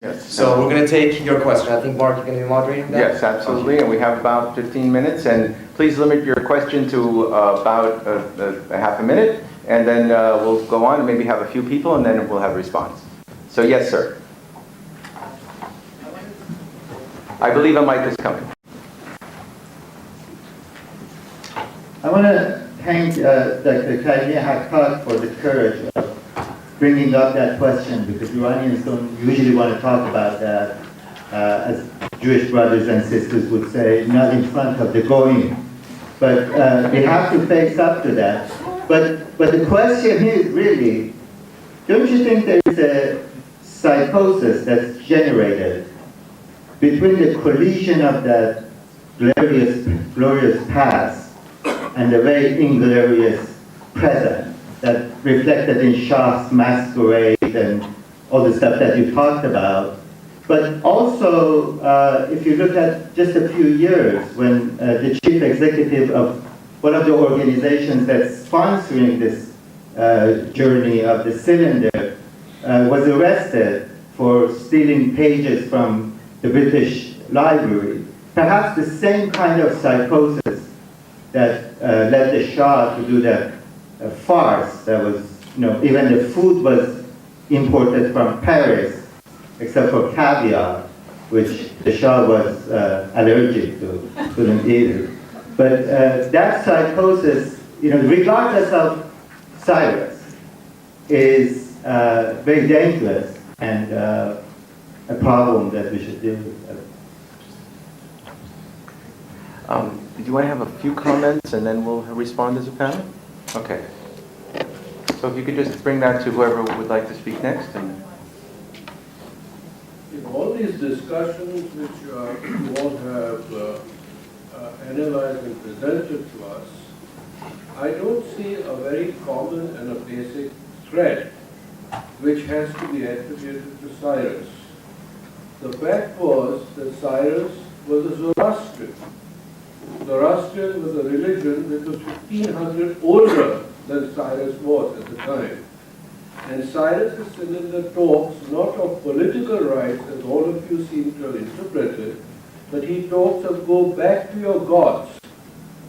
Yes. So we're going to take your question. I think, Mark, you're going to be moderating that? Yes, absolutely, and we have about 15 minutes, and please limit your question to about a half a minute, and then we'll go on and maybe have a few people, and then we'll have a response. So yes, sir. I believe a mic is coming. I want to thank Dr. Kaimi Haqqat for the courage of bringing up that question, because Iranians don't usually want to talk about that, as Jewish brothers and sisters would say, not in front of the goyim. But we have to face up to that. But the question is really, don't you think there is a psychosis that's generated between the collision of that glorious past and the very inglorious present that reflected in Shah's masquerade and all the stuff that you talked about? But also, if you look at just a few years, when the chief executive of one of the organizations that's sponsoring this journey of the cylinder was arrested for stealing pages from the British Library. Perhaps the same kind of psychosis that led the Shah to do that farce that was, even the food was imported from Paris, except for caviar, which the Shah was allergic to, couldn't eat it. But that psychosis, regardless of Cyrus, is very dangerous and a problem that we should deal with. Do you want to have a few comments and then we'll respond as a panel? Okay. So if you could just bring that to whoever would like to speak next. And in all these discussions which you all have analyzed and presented to us, I don't see a very common and a basic thread which has to be attributed to Cyrus. The fact was that Cyrus was a Zoroastrian. Zoroastrian was a religion which was 1500 older than Cyrus was at the time. And Cyrus's cylinder talks not of political rights, as all of you seem to have interpreted, but he talks of go back to your gods,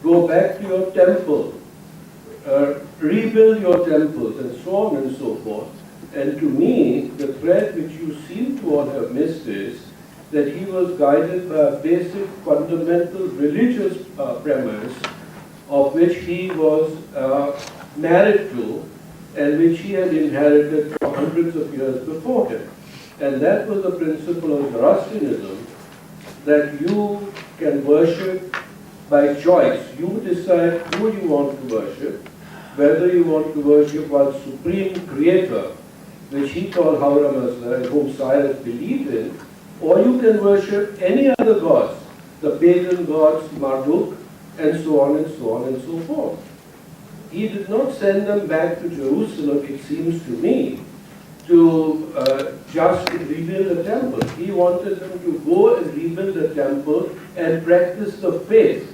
go back to your temple, rebuild your temples, and so on and so forth. And to me, the thread which you seem to all have missed is that he was guided by a basic fundamental religious premise of which he was married to and which he had inherited for hundreds of years before him. And that was the principle of Zoroastrianism, that you can worship by choice. You decide who you want to worship, whether you want to worship one supreme creator, which he called Haura Mazda, and whom Cyrus believed in, or you can worship any other gods, the pagan gods, Marduk, and so on and so on and so forth. He did not send them back to Jerusalem, it seems to me, to just rebuild the temple. He wanted them to go and rebuild the temple and practice the faith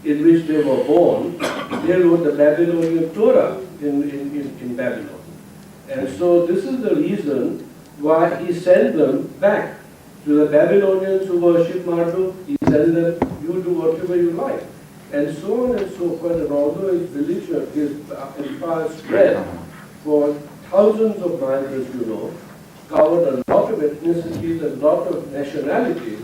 in which they were born. They wrote the Babylonian Torah in Babylon. And so this is the reason why he sent them back to the Babylonians who worship Marduk. He sent them, you do whatever you like. And so on and so forth. And although his religion, his empire spread for thousands of miles, as you know, covered a lot of ethnicities and a lot of nationalities,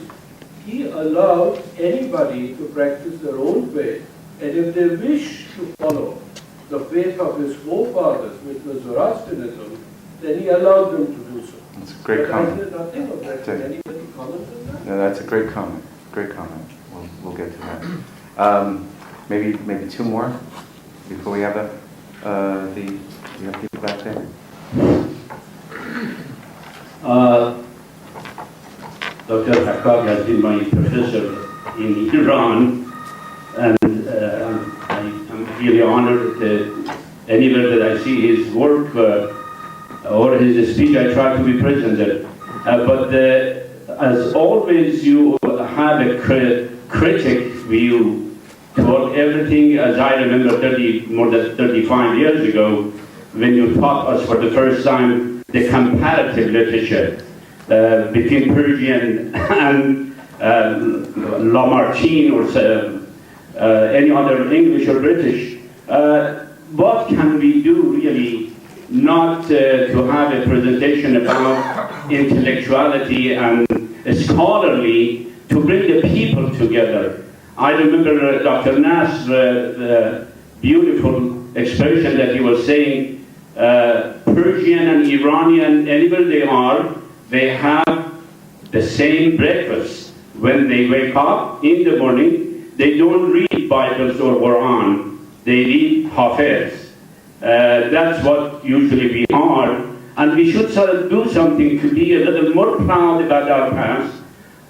he allowed anybody to practice their own faith. And if they wish to follow the faith of his forefathers, which was Zoroastrianism, then he allowed them to do so. that's a great But comment. I did nothing of that. Can anybody comment on that? No, that's a great comment. Great comment. We'll get to that. Maybe two more before we have you have people back there. Dr. Haqqat has been my professor in Iran, and I'm really honored that anywhere that I see his work or his speech, I try to be present there. But as always, you have a critic view toward everything, as I remember more than 35 years ago, when you taught us for the first time the comparative literature. between Persian and Lamartine or any other English or British. What can we do really not to have a presentation about intellectuality and scholarly to bring the people together? I remember Dr. Nas, the beautiful expression that he was saying, Persian and Iranian, anywhere they are, they have the same breakfast. When they wake up in the morning, they don't read Bibles or Quran, they read Hafiz. That's what usually we are, and we should sort of do something to be a little more proud about our past.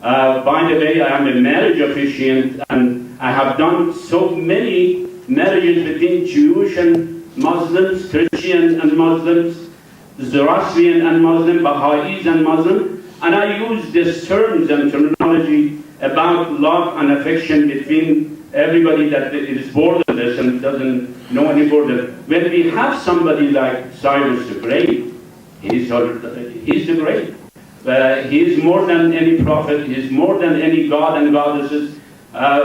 By the way, I am a marriage officiant, and I have done so many marriages between Jewish and Muslims, Christian and Muslims, Zoroastrian and Muslim, Baha'is and Muslim, and I use these terms and terminology about love and affection between everybody that is borderless and doesn't know any border. When we have somebody like Cyrus the Great, he's the great. He is more than any prophet, he is more than any god and goddesses.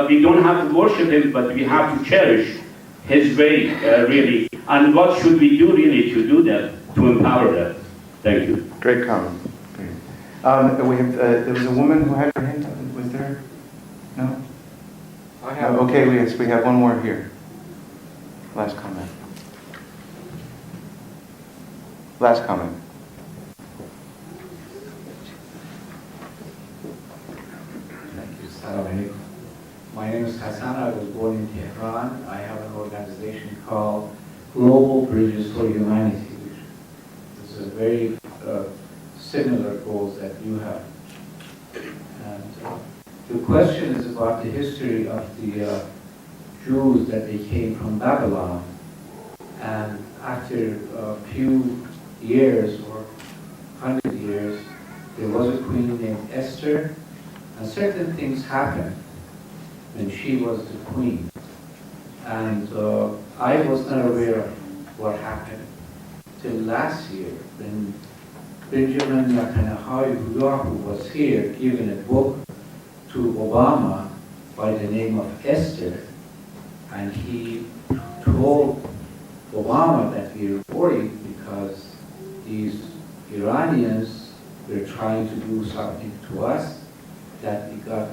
We don't have to worship him, but we have to cherish his way, really. And what should we do really to do that, to empower that? Thank you. Great comment. There was a woman who had her hand up. Was there? No? I have. Okay, we have one more here. Last comment. Last comment. Thank you. Assalamu alaikum. My name is Hassan. I was born in Tehran. I have an organization called Global Bridges for Humanity, which is a very similar goals that you have. And the question is about the history of the Jews that they came from Babylon. And after a few years or 100 years, there was a queen named Esther, and certain things happened when she was the queen. And I was not aware of what happened till last year when Benjamin Netanyahu was here giving a book to Obama by the name of Esther, and he told Obama that we were worried because these Iranians were trying to do something to us that we got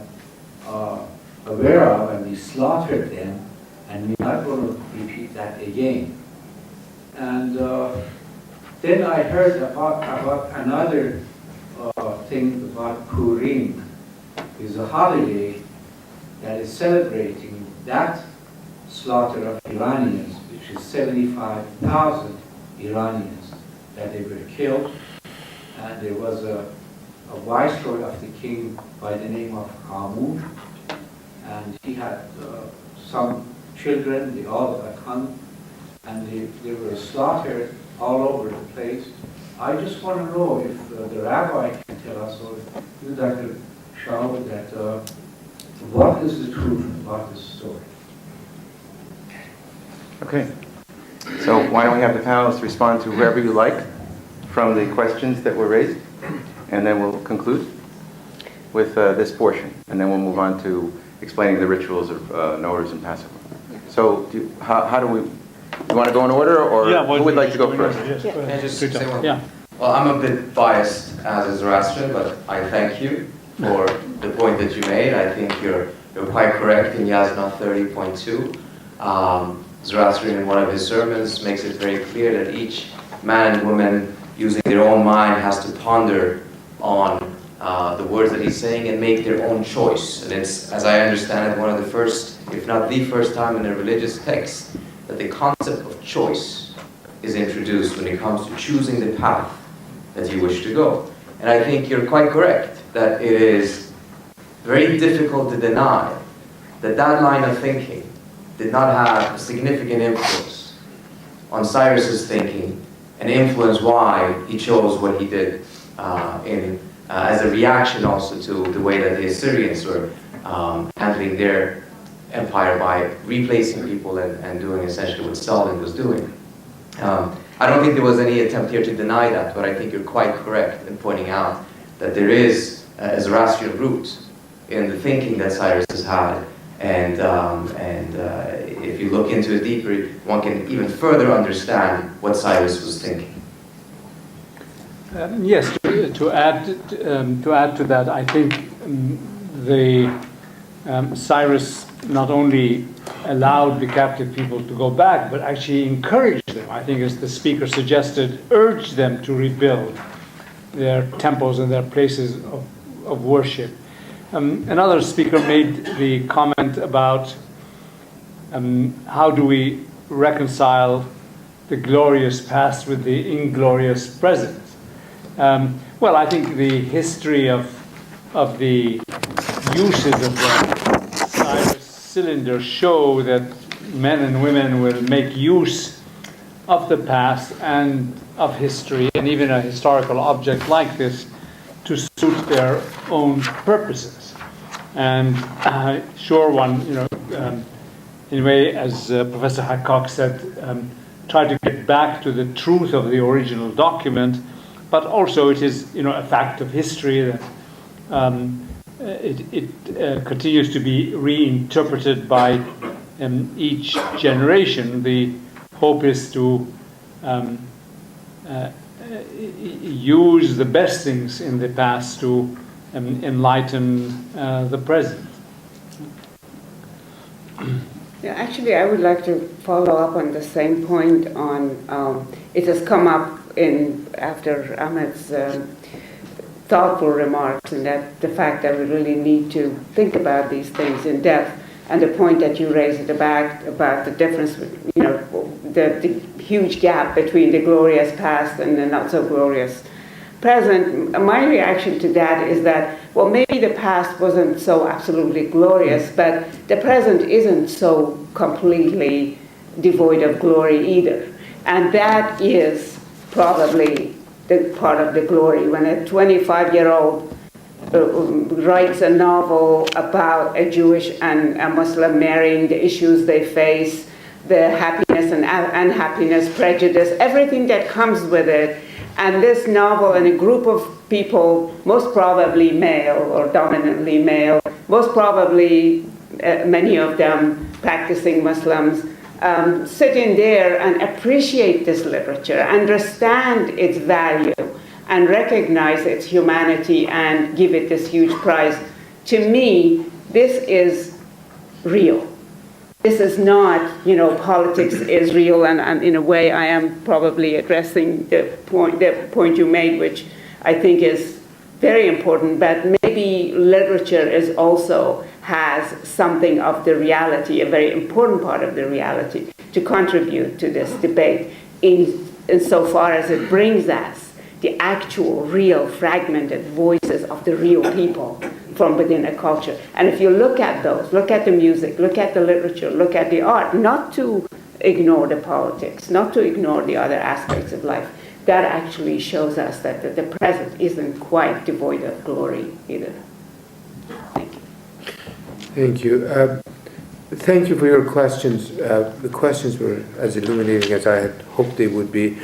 aware of, and we slaughtered them, and we're not going to repeat that again. And then I heard about another thing about Purim. It's a holiday that is celebrating that slaughter of Iranians, which is 75,000 Iranians that they were killed. And there was a viceroy of the king by the name of Hamud, and he had some children, they all got hung, and they were slaughtered all over the place. I just want to know if the rabbi can tell us, or you, Dr. Shaw, that what is the truth about this story? Okay. So why don't we have the panelists respond to whoever you like from the questions that were raised, and then we'll conclude with this portion, and then we'll move on to explaining the rituals of Nowruz and Passover. So how do we, you want to go in order, or who would like to go first? Can I just say one? Yeah. Well, I'm a bit biased as a Zoroastrian, but I thank you for the point that you made. I think you're quite correct in Yasna 30.2. Zoroastrian, in one of his sermons, makes it very clear that each man and woman, using their own mind, has to ponder on the words that he's saying and make their own choice. And it's, as I understand it, one of the first, if not the first time in a religious text, that the concept of choice is introduced when it comes to choosing the path that you wish to go. And I think you're quite correct that it is very difficult to deny that that line of thinking did not have a significant influence on Cyrus's thinking, and influence why he chose what he did as a reaction also to the way that the Assyrians were handling their empire by replacing people and doing essentially what Stalin was doing. I don't think there was any attempt here to deny that, but I think you're quite correct in pointing out that there is a Zoroastrian root in the thinking that Cyrus has had, and if you look into it deeper, one can even further understand what Cyrus was thinking. Yes, to add to that, I think Cyrus not only allowed the captive people to go back, but actually encouraged them. I think, as the speaker suggested, urged them to rebuild their temples and their places of worship. Another speaker made the comment about how do we reconcile the glorious past with the inglorious present. Well, I think the history of the uses of the Cyrus cylinder show that men and women will make use of the past and of history, and even a historical object like this, to suit their own purposes. And sure, one, in a way, as Professor Hackcock said, try to get back to the truth of the original document, but also it is, a fact of history that it continues to be reinterpreted by each generation. The hope is to use the best things in the past to enlighten the present. Yeah, actually, I would like to follow up on the same point on, it has come up after Ahmed's thoughtful remarks, and that the fact that we really need to think about these things in depth, and the point that you raised about the difference, the huge gap between the glorious past and the not so glorious present. My reaction to that is that, well, maybe the past wasn't so absolutely glorious, but the present isn't so completely devoid of glory either. And that is probably the part of the glory. When a 25-year-old writes a novel about a Jewish and a Muslim marrying, the issues they face, the happiness and unhappiness, prejudice, everything that comes with it. And this novel, and a group of people, most probably male or dominantly male, most probably many of them practicing Muslims, sit in there and appreciate this literature, understand its value, and recognize its humanity and give it this huge prize. To me, this is real. This is not, politics is real, and in a way I am probably addressing the point you made, which I think is very important, but maybe literature has something of the reality, a very important part of the reality, to contribute to this debate insofar as it brings us the actual, real, fragmented voices of the real people from within a culture. And if you look at those, look at the music, look at the literature, look at the art, not to ignore the politics, not to ignore the other aspects of life, that actually shows us that the present isn't quite devoid of glory either. Thank you. Thank you. Thank you for your questions. The questions were as illuminating as I had hoped they would be.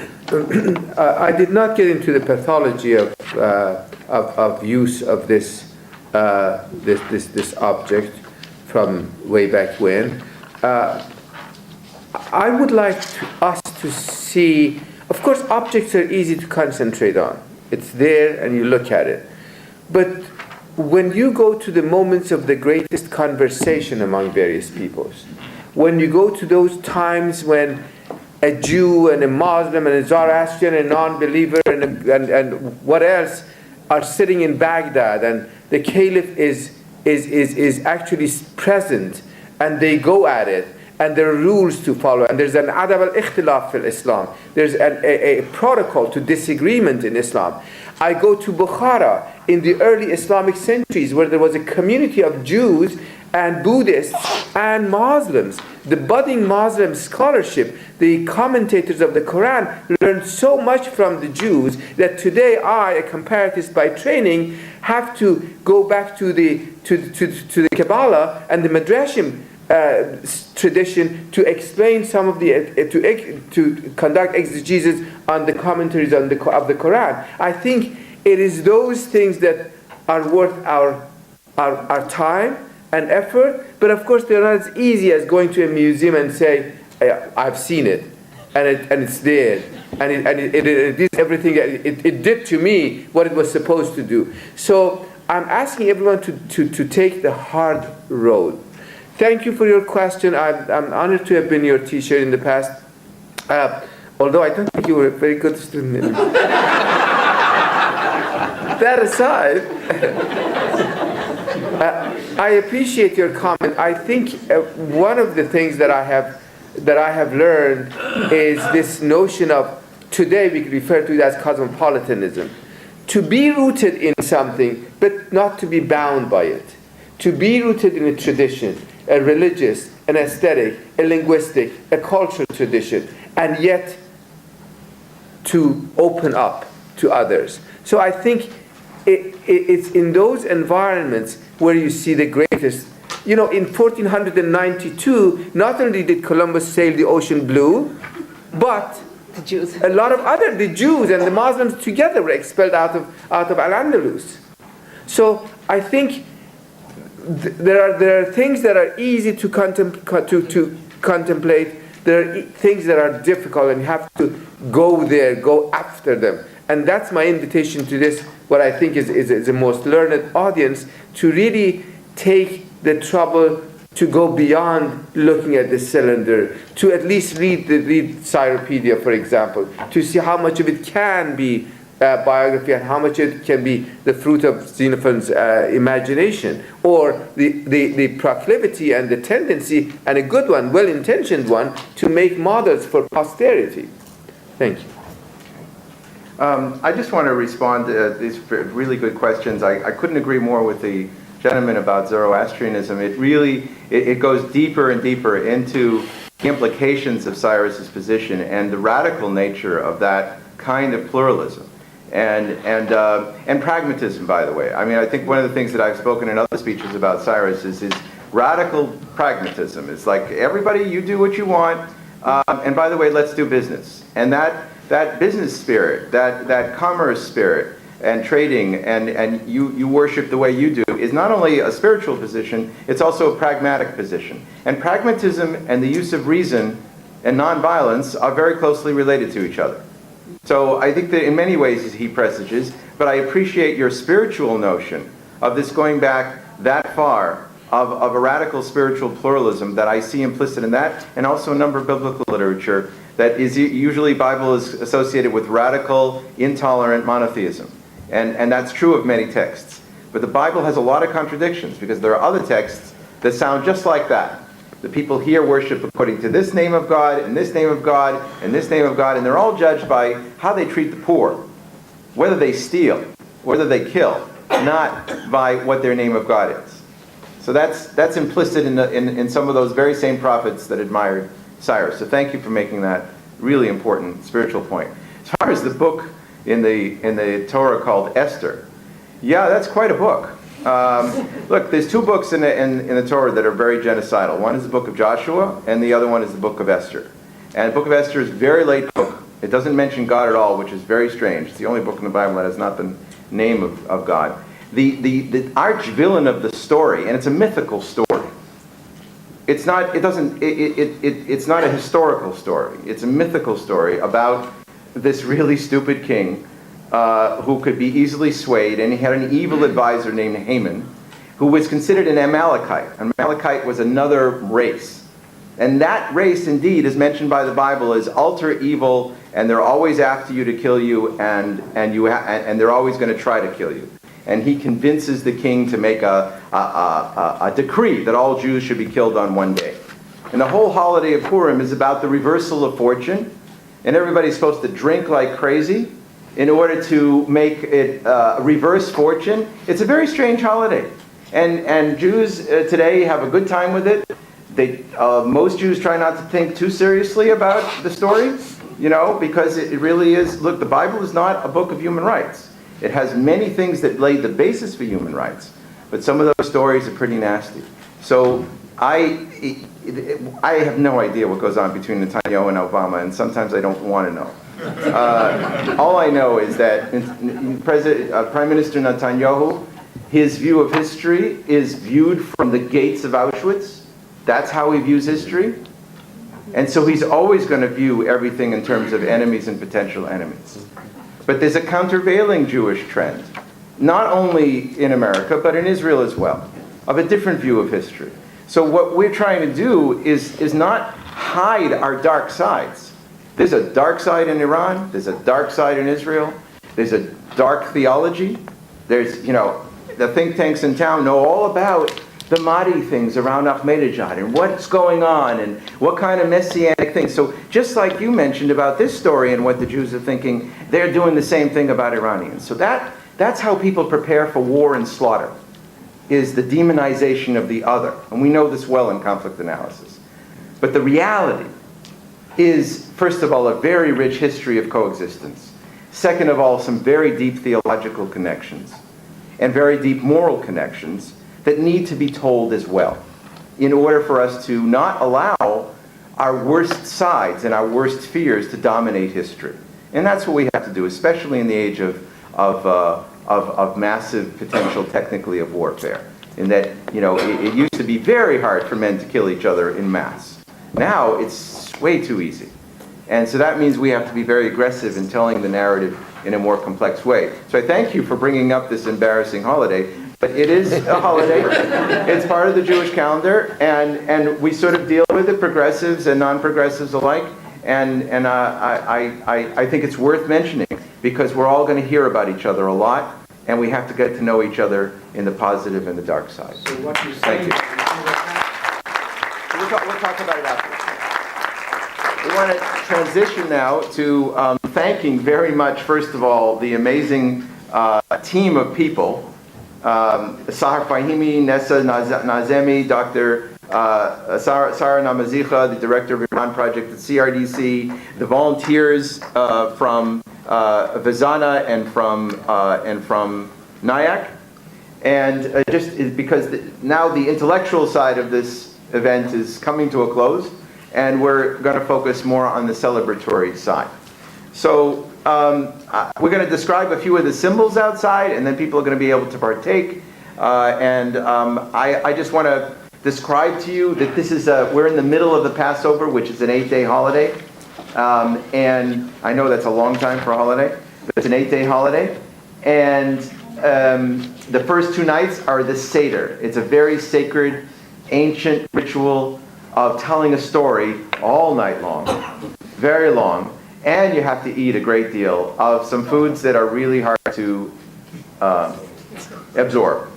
I did not get into the pathology of use of this object from way back when. I would like us to see. Of course, objects are easy to concentrate on. It's there, and you look at it. But when you go to the moments of the greatest conversation among various peoples, when you go to those times when a Jew and a Muslim and a Zoroastrian and a non-believer and what else are sitting in Baghdad, and the caliph is actually present, and they go at it, and there are rules to follow, and there's an adab al-ikhtilaf fil Islam. There's a protocol to disagreement in Islam. I go to Bukhara in the early Islamic centuries, where there was a community of Jews and Buddhists and Muslims. The budding Muslim scholarship, the commentators of the Quran, learned so much from the Jews that today I, a comparatist by training, have to go back to the Kabbalah and the Midrashim tradition to explain some of the to conduct exegesis on the commentaries of the Quran. I think it is those things that are worth our time and effort, but of course they're not as easy as going to a museum and say, I've seen it, and it's there, and it did everything, it did to me what it was supposed to do. So I'm asking everyone to take the hard road. Thank you for your question. I'm honored to have been your teacher in the past, although I don't think you were a very good student. That aside, I appreciate your comment. I think one of the things that I have learned is this notion of, today we refer to it as cosmopolitanism. To be rooted in something, but not to be bound by it. To be rooted in a tradition, a religious, an aesthetic, a linguistic, a cultural tradition, and yet to open up to others. So I think it's in those environments where you see the greatest. In 1492, not only did Columbus sail the ocean blue, but The Jews. a lot of the Jews and the Muslims together were expelled out of Al-Andalus. So I think there are things that are easy to contemplate. There are things that are difficult, and you have to go there, go after them. And that's my invitation to this, what I think is the most learned audience, to really take the trouble to go beyond looking at the cylinder, to at least read Cyropedia, for example, to see how much of it can be biography and how much it can be the fruit of Xenophon's imagination, or the proclivity and the tendency, and a good one, well-intentioned one, to make models for posterity. Thank you. I just want to respond to these really good questions. I couldn't agree more with the gentleman about Zoroastrianism. It really it goes deeper and deeper into the implications of Cyrus's position and the radical nature of that kind of pluralism and pragmatism, by the way. I mean, I think one of the things that I've spoken in other speeches about Cyrus is his radical pragmatism. It's like, everybody, you do what you want, and by the way, let's do business. And that business spirit, that commerce spirit, and trading, and you worship the way you do, is not only a spiritual position, it's also a pragmatic position. And pragmatism and the use of reason and nonviolence are very closely related to each other. So I think that in many ways he presages, but I appreciate your spiritual notion of this going back that far, of a radical spiritual pluralism that I see implicit in that, and also a number of biblical literature that is usually, Bible is associated with radical, intolerant monotheism. And that's true of many texts. But the Bible has a lot of contradictions, because there are other texts that sound just like that. The people here worship according to this name of God, and this name of God, and this name of God, and they're all judged by how they treat the poor, whether they steal, whether they kill, not by what their name of God is. So that's implicit in some of those very same prophets that admired Cyrus. So thank you for making that really important spiritual point. As far as the book in the Torah called Esther, yeah, that's quite a book. Look, there's two books in the Torah that are very genocidal. One is the book of Joshua, and the other one is the book of Esther. And the book of Esther is a very late book. It doesn't mention God at all, which is very strange. It's the only book in the Bible that has not the name of God. The arch villain of the story, and it's a mythical story. It's not a historical story. It's a mythical story about this really stupid king who could be easily swayed, and he had an evil advisor named Haman, who was considered an Amalekite. An Amalekite was another race. And that race, indeed, is mentioned by the Bible as ultra evil, and they're always after you to kill you, and they're always going to try to kill you. And he convinces the king to make a decree that all Jews should be killed on one day. And the whole holiday of Purim is about the reversal of fortune, and everybody's supposed to drink like crazy in order to make it reverse fortune. It's a very strange holiday. And Jews today have a good time with it. Most Jews try not to think too seriously about the story, because it really is, look, the Bible is not a book of human rights. It has many things that lay the basis for human rights, but some of those stories are pretty nasty. So I have no idea what goes on between Netanyahu and Obama, and sometimes I don't want to know. All I know is that Prime Minister Netanyahu, his view of history is viewed from the gates of Auschwitz. That's how he views history. And so he's always going to view everything in terms of enemies and potential enemies. But there's a countervailing Jewish trend, not only in America, but in Israel as well, of a different view of history. So what we're trying to do is not hide our dark sides. There's a dark side in Iran, there's a dark side in Israel, there's a dark theology. There's, the think tanks in town know all about the Mahdi things around Ahmadinejad and what's going on and what kind of messianic things. So just like you mentioned about this story and what the Jews are thinking, they're doing the same thing about Iranians. So that's how people prepare for war and slaughter, is the demonization of the other. And we know this well in conflict analysis. But the reality is, first of all, a very rich history of coexistence. Second of all, some very deep theological connections and very deep moral connections that need to be told as well, in order for us to not allow our worst sides and our worst fears to dominate history. And that's what we have to do, especially in the age of massive potential technically of warfare. In that, it used to be very hard for men to kill each other in mass. Now it's way too easy. And so that means we have to be very aggressive in telling the narrative in a more complex way. So I thank you for bringing up this embarrassing holiday. But it is a holiday. It's part of the Jewish calendar, and we sort of deal with it, progressives and non-progressives alike. And I think it's worth mentioning, because we're all going to hear about each other a lot, and we have to get to know each other in the positive and the dark side. So what you're Thank saying you. We'll talk about it after. We want to transition now to thanking very much, first of all, the amazing team of people. Sahar Fahimi, Nessa Nazemi, Dr. Sarah Namazicha, the director of Iran Project at CRDC, the volunteers from Vizana and from NIAC, and just because now the intellectual side of this event is coming to a close, and we're going to focus more on the celebratory side. So we're going to describe a few of the symbols outside, and then people are going to be able to partake. I just want to describe to you that this is we're in the middle of the Passover, which is an 8-day holiday. And I know that's a long time for a holiday, but it's an 8-day holiday. And the first 2 nights are the Seder. It's a very sacred, ancient ritual of telling a story all night long, very long. And you have to eat a great deal of some foods that are really hard to absorb.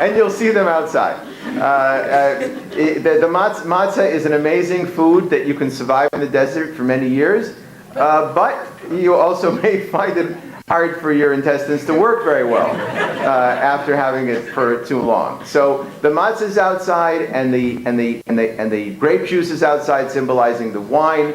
And you'll see them outside. The matzah is an amazing food that you can survive in the desert for many years, but you also may find it hard for your intestines to work very well after having it for too long. So the matzah is outside, and the grape juice is outside, symbolizing the wine.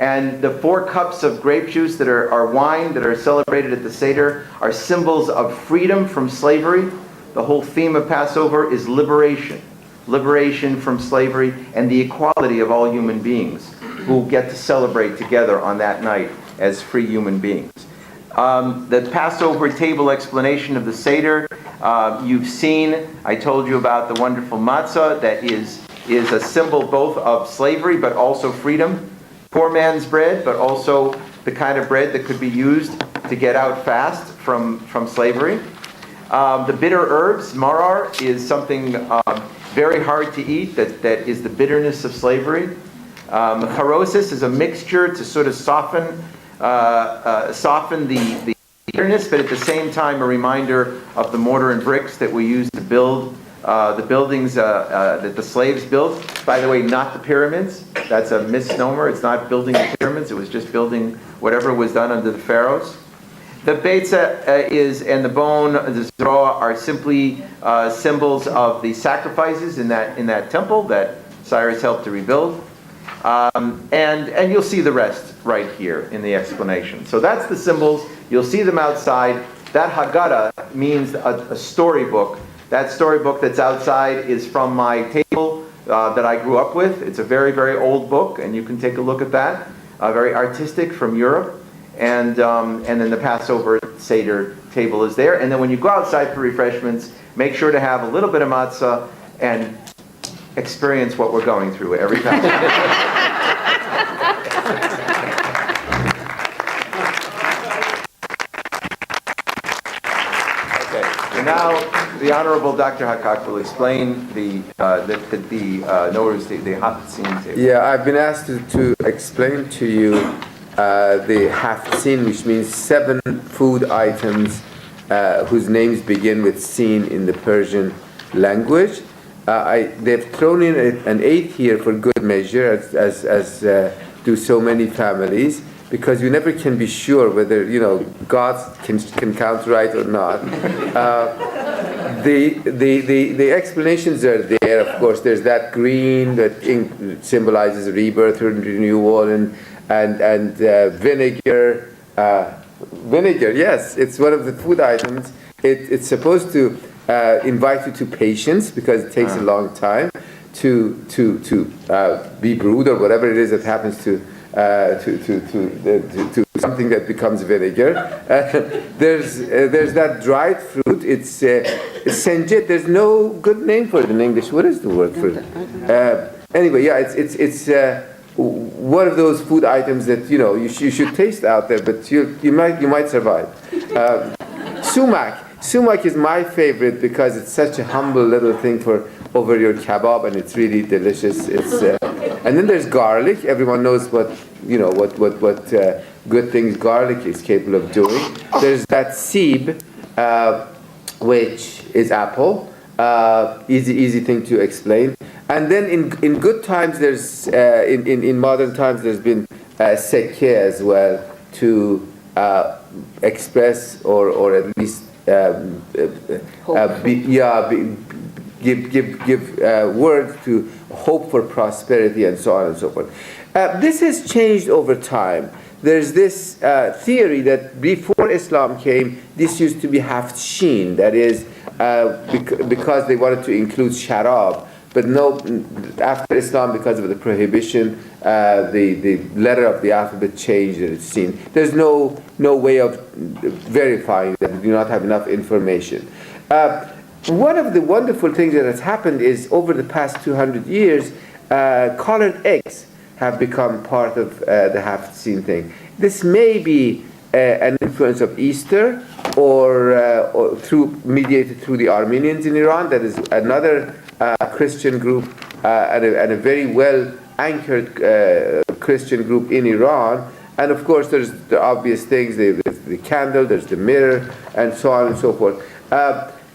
And the 4 cups of grape juice that are wine that are celebrated at the Seder are symbols of freedom from slavery. The whole theme of Passover is liberation. Liberation from slavery and the equality of all human beings who get to celebrate together on that night as free human beings. The Passover table explanation of the Seder, you've seen. I told you about the wonderful matzah that is a symbol both of slavery but also freedom. Poor man's bread, but also the kind of bread that could be used to get out fast from slavery. The bitter herbs, marar, is something very hard to eat, that is the bitterness of slavery. Charosis is a mixture to sort of soften the bitterness, but at the same time a reminder of the mortar and bricks that we use to build the buildings that the slaves built. By the way, not the pyramids. That's a misnomer. It's not building the pyramids. It was just building whatever was done under the pharaohs. The beitza and the bone, the zroa, are simply symbols of the sacrifices in that temple that Cyrus helped to rebuild. And you'll see the rest right here in the explanation. So that's the symbols. You'll see them outside. That Haggadah means a storybook That storybook that's outside is from my table that I grew up with. It's a very, very old book, and you can take a look at that. Very artistic, from Europe. And then the Passover Seder table is there. And then when you go outside for refreshments, make sure to have a little bit of matzah and experience what we're going through every Passover. So now the Honorable Dr. Hakak will explain the Haftzin table. Yeah, I've been asked to explain to you the Haftzin, which means 7 food items whose names begin with sin in the Persian language. They've thrown in an 8th here for good measure, as do so many families, because you never can be sure whether God can count right or not. The explanations are there. Of course, there's that green that symbolizes rebirth and renewal, and vinegar. Vinegar, yes, it's one of the food items. It's supposed to invite you to patience, because it takes a long time to be brewed, or whatever it is that happens to something that becomes vinegar. There's that dried fruit. It's senjet. There's no good name for it in English. What is the word for it? Anyway, yeah, it's one of those food items that you should taste out there, but you might survive. Sumac. Sumac is my favorite because it's such a humble little thing for over your kebab, and it's really delicious. And then there's garlic. Everyone knows what good things garlic is capable of doing. There's that seeb, which is apple. Easy thing to explain. And then in good times, there's in modern times, there's been seke as well, to express or at least give words to hope for prosperity, and so on and so forth. This has changed over time. There's this theory that before Islam came, this used to be haftshin, that is, because they wanted to include sharab. But no, after Islam, because of the prohibition, the letter of the alphabet changed, and it's seen. There's no way of verifying that. We do not have enough information. One of the wonderful things that has happened is, over the past 200 years, colored eggs have become part of the Haftzin thing. This may be an influence of Easter, or mediated through the Armenians in Iran. That is another Christian group, and a very well anchored Christian group in Iran. And of course, there's the obvious things: there's the candle, there's the mirror, and so on and so forth.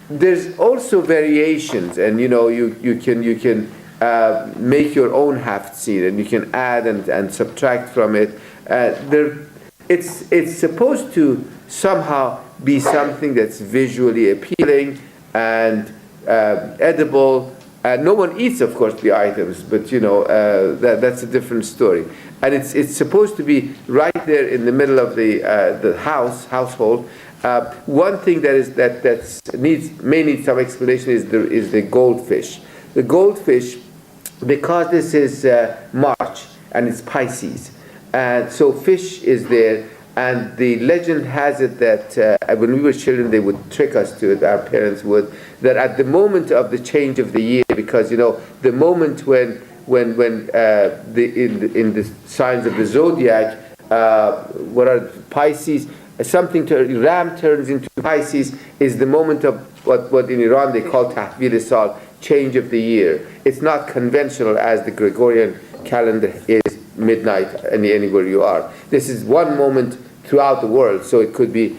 There's also variations, and you can make your own Haftzin, and you can add and subtract from it. It's supposed to somehow be something that's visually appealing and edible. No one eats, of course, the items, but that's a different story. And it's supposed to be right there in the middle of the household. One thing that may need some explanation is the goldfish. The goldfish, because this is March and it's Pisces, and so fish is there. And the legend has it that when we were children, they would trick us to it, our parents would, that at the moment of the change of the year, because the moment when in the signs of the zodiac, what are Pisces, ram turns into Pisces, is the moment of what in Iran they call tahvil sal, change of the year. It's not conventional as the Gregorian calendar is midnight anywhere you are. This is one moment throughout the world, so it could be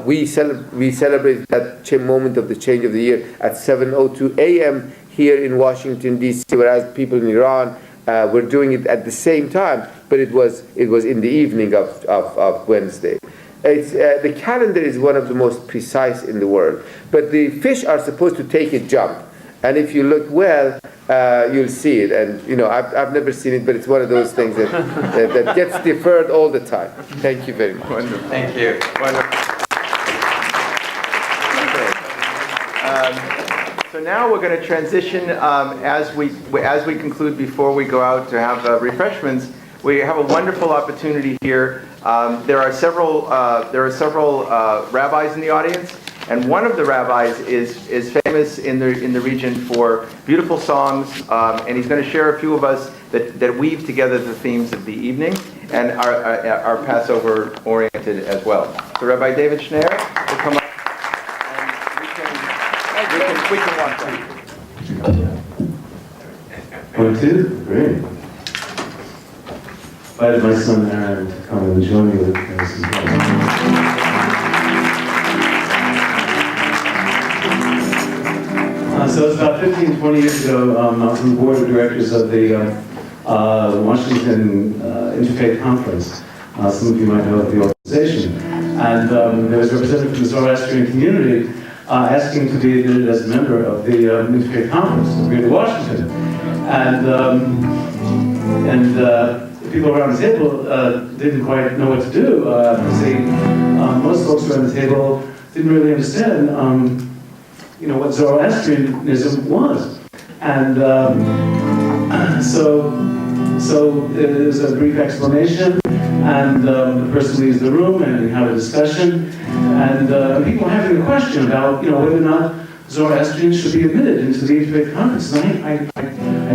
we celebrate that moment of the change of the year at 7:02 a.m. here in Washington D.C., whereas people in Iran were doing it at the same time, but it was in the evening of Wednesday. The calendar is one of the most precise in the world, but the fish are supposed to take a jump. And if you look well, you'll see it. And I've never seen it, but it's one of those things that gets deferred all the time. Thank you very much. Wonderful. Thank you. Wonderful. So now we're going to transition as we conclude before we go out to have refreshments. We have a wonderful opportunity here. There are several rabbis in the audience, and one of the rabbis is famous in the region for beautiful songs, and he's going to share a few of us that weave together the themes of the evening and are Passover oriented as well. So Rabbi David Schneier will come up, and we can watch that. 1, 2, great. Invited my son Aaron to come and join me with this as well. So it's about 15, 20 years ago, I was on the board of directors of the Washington Interfaith Conference. Some of you might know of the organization. And there was a representative from the Zoroastrian community asking to be admitted as a member of the Interfaith Conference in Greater Washington. And people around the table didn't quite know what to do. Most folks around the table didn't really understand what Zoroastrianism was. And so there was a brief explanation, and the person leaves the room, and we have a discussion, and people having a question about whether or not Zoroastrians should be admitted into the Interfaith Conference. And I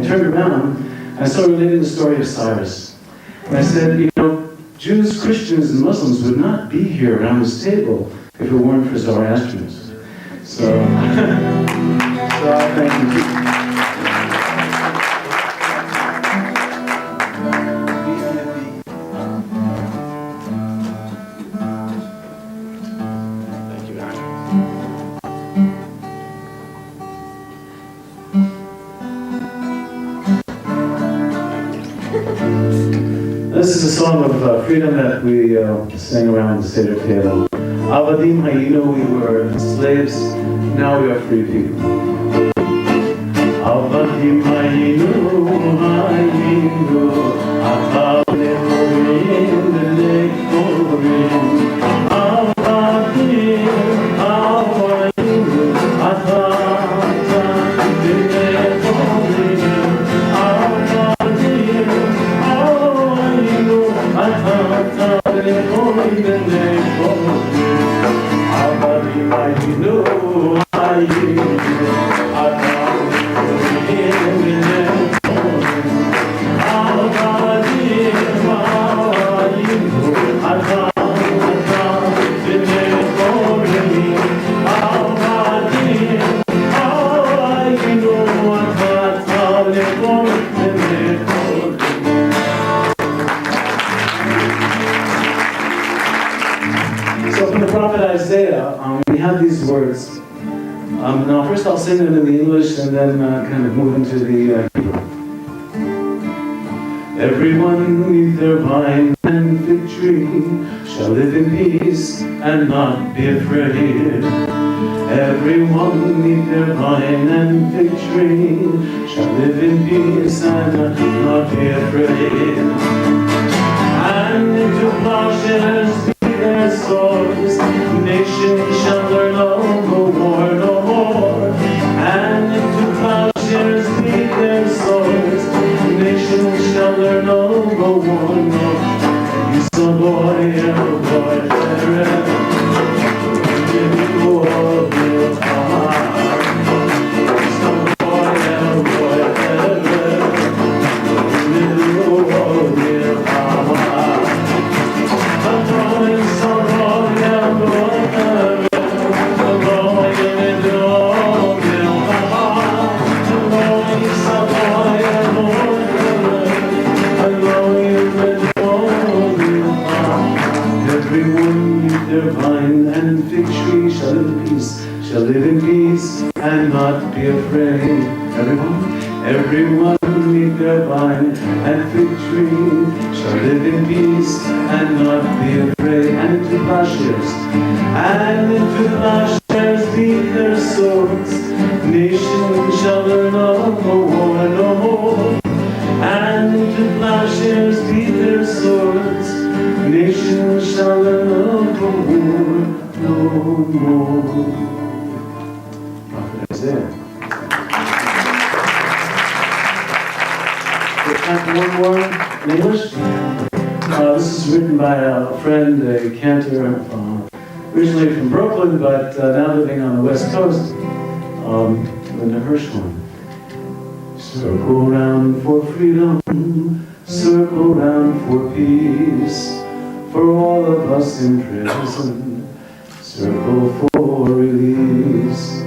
turned around and I started relating the story of Cyrus. And I said, Jews, Christians, and Muslims would not be here around this table if it weren't for Zoroastrians. So thank you. This is a song of freedom that we sang around the Seder table. Avadim hayinu, we were slaves, now we are free people. Avadim hayinu, atav lechorim, lechorim. Avadim hayinu, atav lechorim. Now, first I'll sing them in the English and then kind of move into the Hebrew. Everyone neath their vine and fig tree shall live in peace and not be afraid. Everyone neath their vine and fig tree shall live in peace and not be afraid. And into plowshares be their swords, nations shall learn of no war no more. And into plowshares be their swords, nations shall learn no war no. You saw boy, shall live in peace and not be afraid. Everyone neath their vine and fig tree shall live in peace and not be afraid. And into plowshares beat their swords, nations shall learn of no war no more. And into plowshares beat their swords, nations shall learn of no war no more. Prophet Isaiah. time for one more in English. This is written by a friend, a cantor, originally from Brooklyn, but now living on the West Coast, Linda Hirschhorn. Circle round for freedom, circle round for peace, for all of us in prison. Circle for release,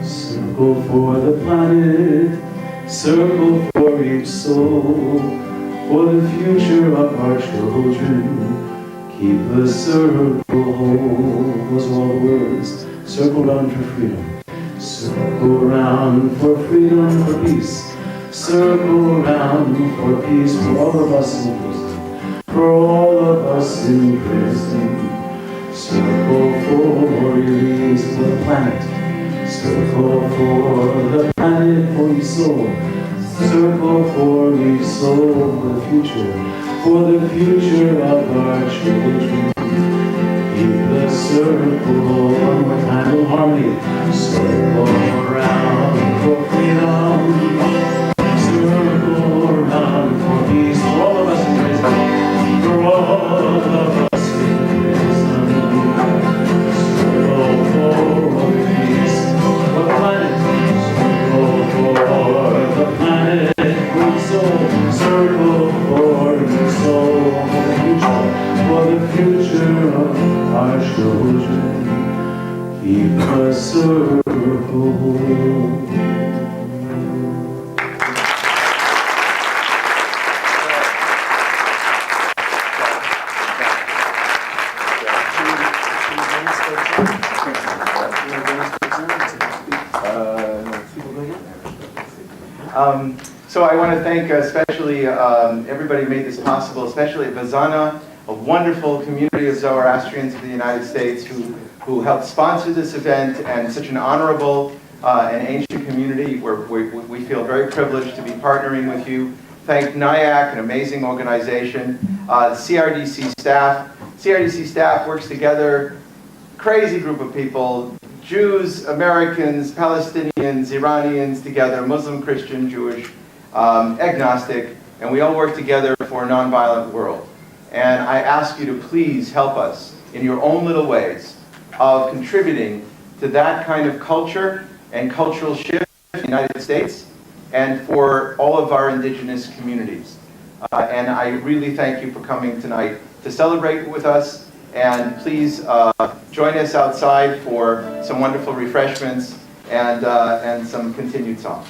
circle for the planet, circle for each soul, for the future of our children. Keep the circle whole. Those are all the words. Circle round for freedom. Circle round for freedom, for peace. Circle round for peace for all of us in prison. For all of us in prison. Circle for release for the planet. Circle for the planet, for each soul. Circle for each soul, for the future of our children. Keep the circle one more time in harmony. Circle around for freedom. Circle around for peace for all of us in prison. For all of us in prison. Circle for peace for the planet. Circle for the planet, for the soul. Circle for the soul, for the future of our children. Keep the circle. So I want to thank especially everybody who made this possible, especially at Vazana, a wonderful community of Zoroastrians of the United States who helped sponsor this event, and such an honorable and ancient community where we feel very privileged to be partnering with you. Thank NIAC, an amazing organization, CRDC staff. CRDC staff works together, crazy group of people, Jews, Americans, Palestinians, Iranians together, Muslim, Christian, Jewish, agnostic, and we all work together for a nonviolent world. And I ask you to please help us in your own little ways of contributing to that kind of culture and cultural shift in the United States and for all of our indigenous communities. And I really thank you for coming tonight to celebrate with us. And please join us outside for some wonderful refreshments and some continued song.